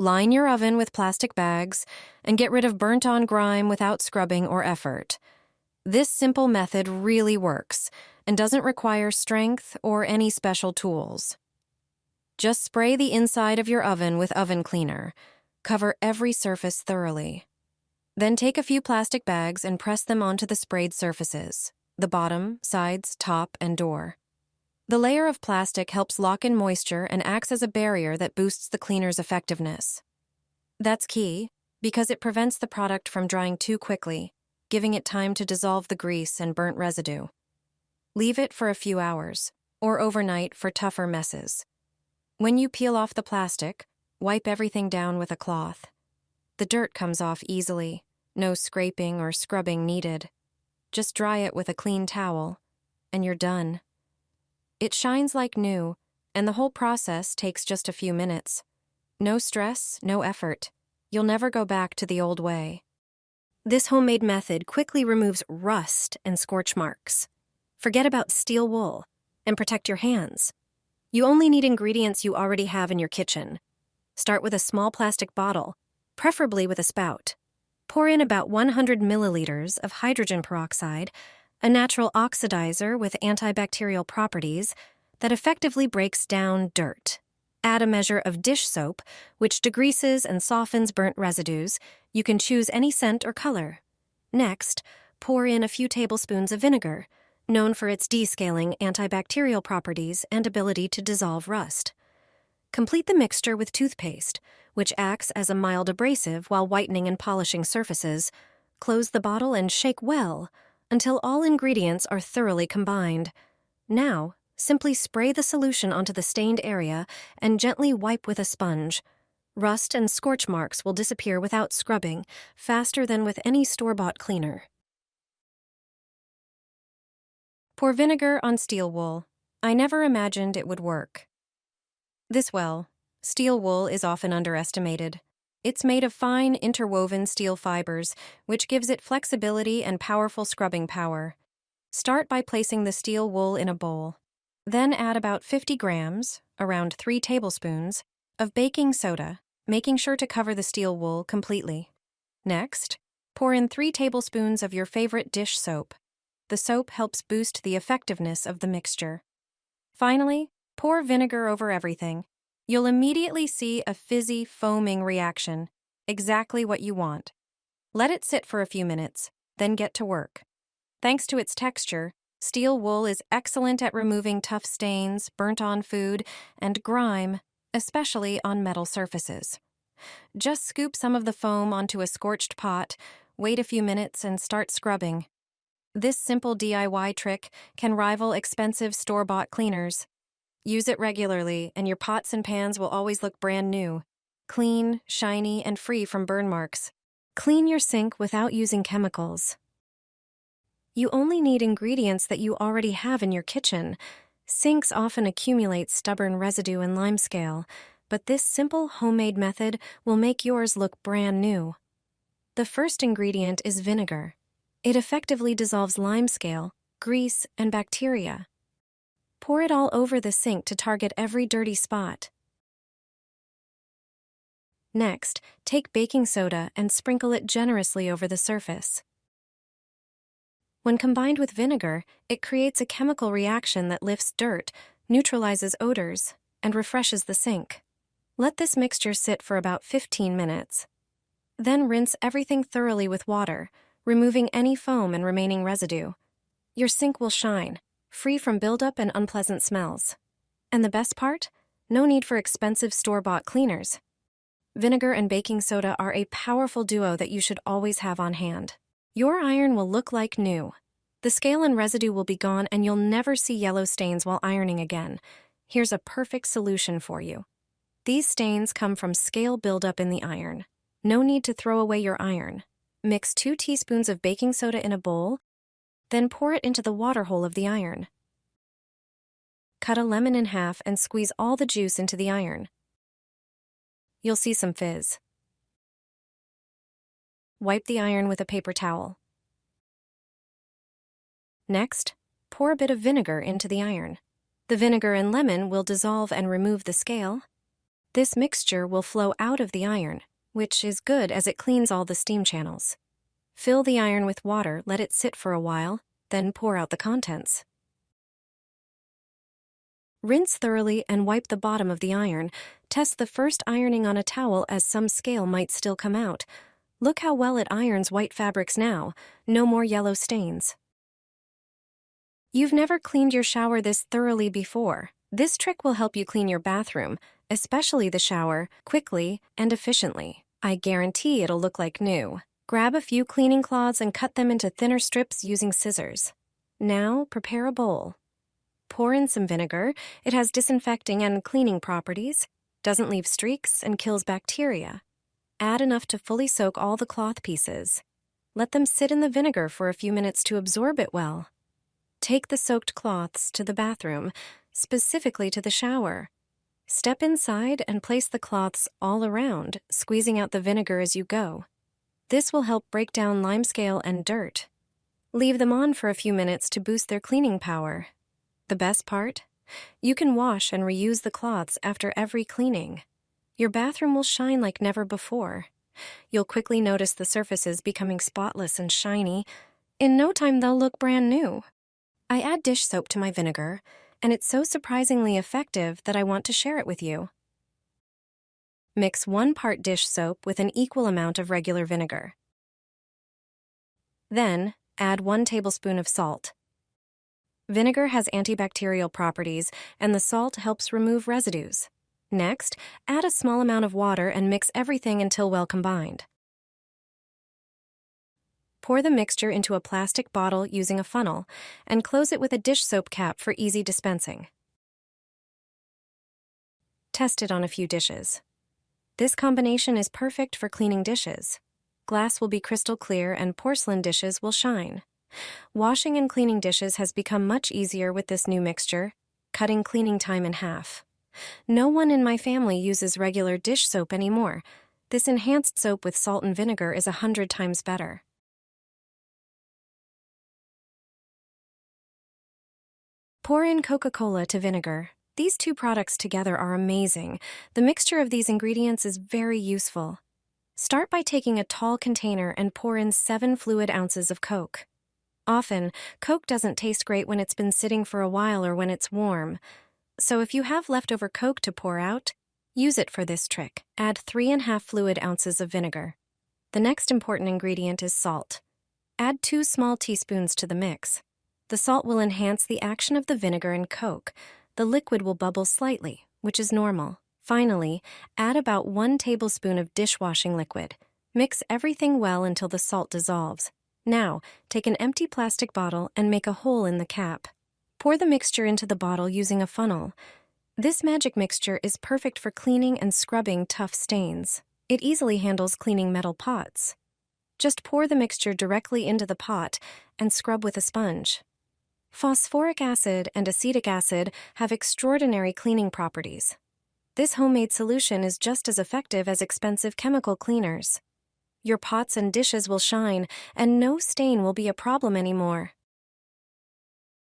Line your oven with plastic bags and get rid of burnt-on grime without scrubbing or effort. This simple method really works and doesn't require strength or any special tools. Just spray the inside of your oven with oven cleaner. Cover every surface thoroughly. Then take a few plastic bags and press them onto the sprayed surfaces, the bottom, sides, top, and door. The layer of plastic helps lock in moisture and acts as a barrier that boosts the cleaner's effectiveness. That's key, because it prevents the product from drying too quickly, giving it time to dissolve the grease and burnt residue. Leave it for a few hours, or overnight for tougher messes. When you peel off the plastic, wipe everything down with a cloth. The dirt comes off easily, no scraping or scrubbing needed. Just dry it with a clean towel, and you're done. It shines like new, and the whole process takes just a few minutes. No stress, no effort. You'll never go back to the old way. This homemade method quickly removes rust and scorch marks. Forget about steel wool, and protect your hands. You only need ingredients you already have in your kitchen. Start with a small plastic bottle, preferably with a spout. Pour in about 100 milliliters of hydrogen peroxide, a natural oxidizer with antibacterial properties that effectively breaks down dirt. Add a measure of dish soap, which degreases and softens burnt residues. You can choose any scent or color. Next, pour in a few tablespoons of vinegar, known for its descaling antibacterial properties and ability to dissolve rust. Complete the mixture with toothpaste, which acts as a mild abrasive while whitening and polishing surfaces. Close the bottle and shake well until all ingredients are thoroughly combined. Now, simply spray the solution onto the stained area and gently wipe with a sponge. Rust and scorch marks will disappear without scrubbing, faster than with any store-bought cleaner. Pour vinegar on steel wool. I never imagined it would work. Steel wool is often underestimated. It's made of fine, interwoven steel fibers, which gives it flexibility and powerful scrubbing power. Start by placing the steel wool in a bowl. Then add about 50 grams, around 3 tablespoons, of baking soda, making sure to cover the steel wool completely. Next, pour in 3 tablespoons of your favorite dish soap. The soap helps boost the effectiveness of the mixture. Finally, pour vinegar over everything. You'll immediately see a fizzy, foaming reaction, exactly what you want. Let it sit for a few minutes, then get to work. Thanks to its texture, steel wool is excellent at removing tough stains, burnt-on food, and grime, especially on metal surfaces. Just scoop some of the foam onto a scorched pot, wait a few minutes, and start scrubbing. This simple DIY trick can rival expensive store-bought cleaners. Use it regularly, and your pots and pans will always look brand new, clean, shiny, and free from burn marks. Clean your sink without using chemicals. You only need ingredients that you already have in your kitchen. Sinks often accumulate stubborn residue and limescale, but this simple homemade method will make yours look brand new. The first ingredient is vinegar. It effectively dissolves limescale, grease, and bacteria. Pour it all over the sink to target every dirty spot. Next, take baking soda and sprinkle it generously over the surface. When combined with vinegar, it creates a chemical reaction that lifts dirt, neutralizes odors, and refreshes the sink. Let this mixture sit for about 15 minutes. Then rinse everything thoroughly with water, removing any foam and remaining residue. Your sink will shine, free from buildup and unpleasant smells. And the best part? No need for expensive store-bought cleaners. Vinegar and baking soda are a powerful duo that you should always have on hand. Your iron will look like new. The scale and residue will be gone, and you'll never see yellow stains while ironing again. Here's a perfect solution for you. These stains come from scale buildup in the iron. No need to throw away your iron. Mix 2 teaspoons of baking soda in a bowl, then pour it into the water hole of the iron. Cut a lemon in half and squeeze all the juice into the iron. You'll see some fizz. Wipe the iron with a paper towel. Next, pour a bit of vinegar into the iron. The vinegar and lemon will dissolve and remove the scale. This mixture will flow out of the iron, which is good as it cleans all the steam channels. Fill the iron with water, let it sit for a while, then pour out the contents. Rinse thoroughly and wipe the bottom of the iron. Test the first ironing on a towel as some scale might still come out. Look how well it irons white fabrics now, no more yellow stains. You've never cleaned your shower this thoroughly before. This trick will help you clean your bathroom, especially the shower, quickly and efficiently. I guarantee it'll look like new. Grab a few cleaning cloths and cut them into thinner strips using scissors. Now, prepare a bowl. Pour in some vinegar. It has disinfecting and cleaning properties, doesn't leave streaks, and kills bacteria. Add enough to fully soak all the cloth pieces. Let them sit in the vinegar for a few minutes to absorb it well. Take the soaked cloths to the bathroom, specifically to the shower. Step inside and place the cloths all around, squeezing out the vinegar as you go. This will help break down limescale and dirt. Leave them on for a few minutes to boost their cleaning power. The best part? You can wash and reuse the cloths after every cleaning. Your bathroom will shine like never before. You'll quickly notice the surfaces becoming spotless and shiny. In no time, they'll look brand new. I add dish soap to my vinegar, and it's so surprisingly effective that I want to share it with you. Mix 1 part dish soap with an equal amount of regular vinegar. Then, add 1 tablespoon of salt. Vinegar has antibacterial properties, and the salt helps remove residues. Next, add a small amount of water and mix everything until well combined. Pour the mixture into a plastic bottle using a funnel, and close it with a dish soap cap for easy dispensing. Test it on a few dishes. This combination is perfect for cleaning dishes. Glass will be crystal clear and porcelain dishes will shine. Washing and cleaning dishes has become much easier with this new mixture, cutting cleaning time in half. No one in my family uses regular dish soap anymore. This enhanced soap with salt and vinegar is 100 times better. Pour in Coca-Cola to vinegar. These two products together are amazing. The mixture of these ingredients is very useful. Start by taking a tall container and pour in 7 fluid ounces of Coke. Often, Coke doesn't taste great when it's been sitting for a while or when it's warm. So if you have leftover Coke to pour out, use it for this trick. Add 3½ fluid ounces of vinegar. The next important ingredient is salt. Add 2 small teaspoons to the mix. The salt will enhance the action of the vinegar and Coke. The liquid will bubble slightly, which is normal. Finally, add about 1 tablespoon of dishwashing liquid. Mix everything well until the salt dissolves. Now, take an empty plastic bottle and make a hole in the cap. Pour the mixture into the bottle using a funnel. This magic mixture is perfect for cleaning and scrubbing tough stains. It easily handles cleaning metal pots. Just pour the mixture directly into the pot and scrub with a sponge. Phosphoric acid and acetic acid have extraordinary cleaning properties. This homemade solution is just as effective as expensive chemical cleaners. Your pots and dishes will shine, and no stain will be a problem anymore.